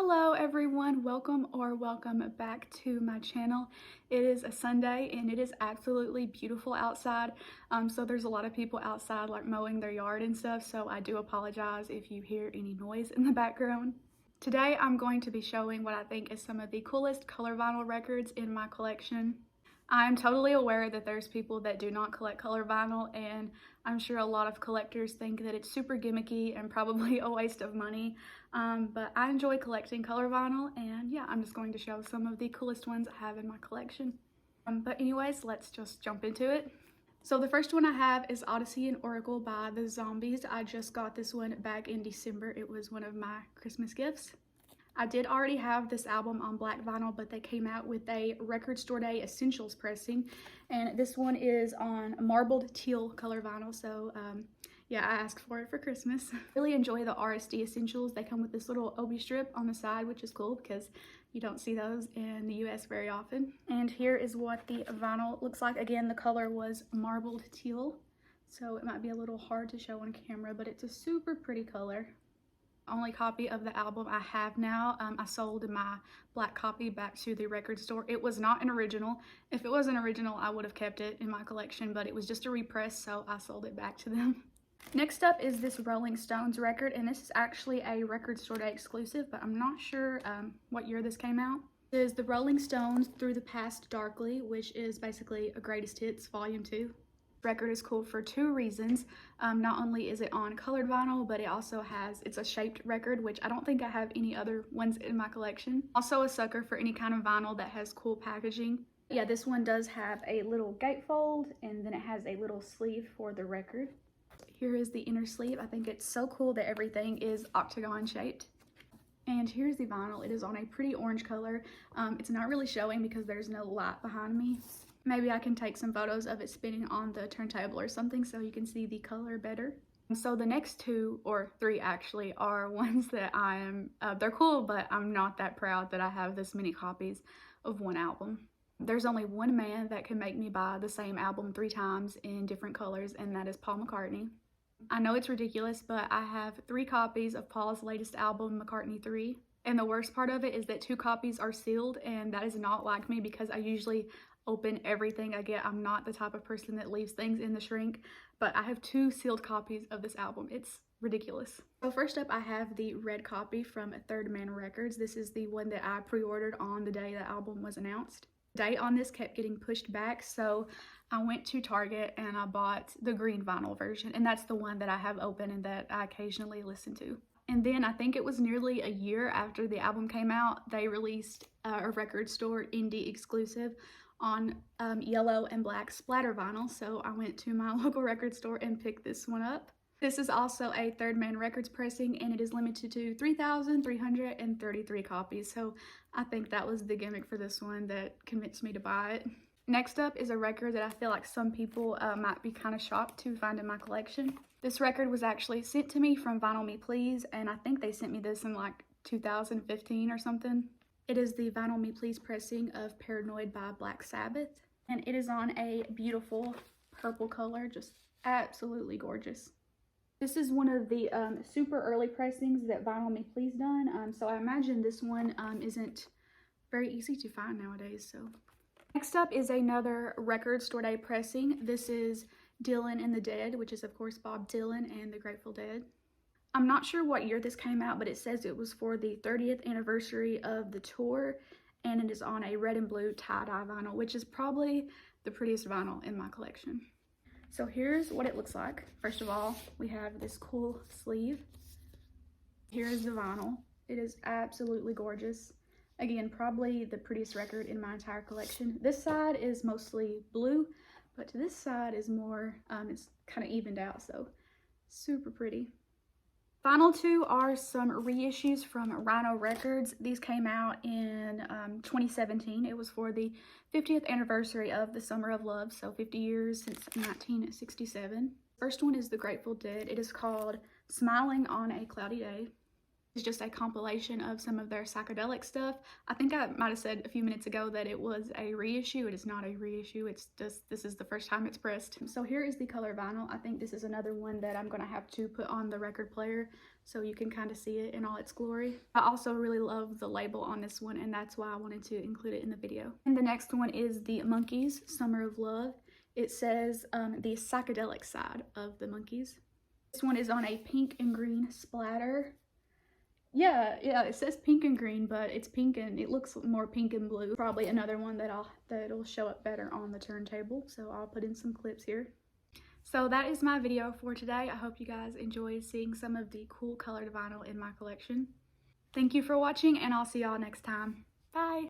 Hello everyone, welcome back to my channel. It is a Sunday and it is absolutely beautiful outside. So there's a lot of people outside like mowing their yard and stuff, so I do apologize if you hear any noise in the background. Today I'm going to be showing what I think is some of the coolest color vinyl records in my collection. I'm totally aware that there's people that do not collect color vinyl, and I'm sure a lot of collectors think that it's super gimmicky and probably a waste of money, but I enjoy collecting color vinyl, and yeah, I'm just going to show some of the coolest ones I have in my collection. But anyways, let's just jump into it. So the first one I have is Odyssey and Oracle by the Zombies. I just got this one back in December. It was one of my Christmas gifts. I did already have this album on black vinyl, but they came out with a Record Store Day Essentials pressing, and this one is on marbled teal color vinyl, so yeah, I asked for it for Christmas. Really enjoy the RSD Essentials. They come with this little obi strip on the side, which is cool because you don't see those in the US very often. And here is what the vinyl looks like. Again, the color was marbled teal, so it might be a little hard to show on camera, but it's a super pretty color. Only copy of the album I have now. I sold my black copy back to the record store. It was not an original. If it was an original, I would have kept it in my collection, but it was just a repress, so I sold it back to them. Next up is this Rolling Stones record, and this is actually a Record Store Day exclusive, but I'm not sure what year this came out. It is the Rolling Stones Through the Past Darkly, which is basically a greatest hits volume 2. Record is cool for two reasons. Not only is it on colored vinyl, but it also it's a shaped record, which I don't think I have any other ones in my collection. Also a sucker for any kind of vinyl that has cool packaging. Yeah, this one does have a little gatefold, and then it has a little sleeve for the record. Here is the inner sleeve. I think it's so cool that everything is octagon shaped. And here's the vinyl. It is on a pretty orange color. It's not really showing because there's no light behind me. Maybe I can take some photos of it spinning on the turntable or something so you can see the color better. So the next two, or three actually, are ones that they're cool, but I'm not that proud that I have this many copies of one album. There's only one man that can make me buy the same album 3 times in different colors, and that is Paul McCartney. I know it's ridiculous, but I have 3 copies of Paul's latest album, McCartney 3. And the worst part of it is that 2 copies are sealed, and that is not like me because I usually open everything I get. I'm not the type of person that leaves things in the shrink, but I have 2 sealed copies of this album. It's ridiculous. So first up, I have the red copy from Third Man Records. This is the one that I pre-ordered on the day the album was announced. The date on this kept getting pushed back, so I went to Target and I bought the green vinyl version, and that's the one that I have open and that I occasionally listen to. And then I think it was nearly a year after the album came out, they released a record store indie exclusive on yellow and black splatter vinyl, so I went to my local record store and picked this one up. This is also a Third Man Records pressing, and it is limited to 3,333 copies, so I think that was the gimmick for this one that convinced me to buy it. Next up is a record that I feel like some people might be kind of shocked to find in my collection. This record was actually sent to me from Vinyl Me Please, and I think they sent me this in like 2015 or something. It is the Vinyl Me Please pressing of Paranoid by Black Sabbath, and it is on a beautiful purple color, just absolutely gorgeous. This is one of the super early pressings that Vinyl Me Please done, so I imagine this one isn't very easy to find nowadays. So next up is another Record Store Day pressing. This is Dylan and the Dead, which is of course Bob Dylan and the Grateful Dead. I'm not sure what year this came out, but it says it was for the 30th anniversary of the tour, and it is on a red and blue tie-dye vinyl, which is probably the prettiest vinyl in my collection. So here's what it looks like. First of all, we have this cool sleeve. Here is the vinyl. It is absolutely gorgeous. Again, probably the prettiest record in my entire collection. This side is mostly blue, but this side is more, it's kind of evened out, so super pretty. Final 2 are some reissues from Rhino Records. These came out in 2017. It was for the 50th anniversary of the Summer of Love, so 50 years since 1967. First one is the Grateful Dead. It is called Smiling on a Cloudy Day. It's just a compilation of some of their psychedelic stuff. I think I might have said a few minutes ago that it was a reissue. It is not a reissue. It's just, this is the first time it's pressed. So here is the color vinyl. I think this is another one that I'm gonna have to put on the record player so you can kind of see it in all its glory. I also really love the label on this one, and that's why I wanted to include it in the video. And the next one is the Monkees, Summer of Love. It says the psychedelic side of the Monkees. This one is on a pink and green splatter. Yeah, it says pink and green, but it's pink and it looks more pink and blue. Probably another one that'll show up better on the turntable, so I'll put in some clips here. So that is my video for today. I hope you guys enjoyed seeing some of the cool colored vinyl in my collection. Thank you for watching, and I'll see y'all next time. Bye!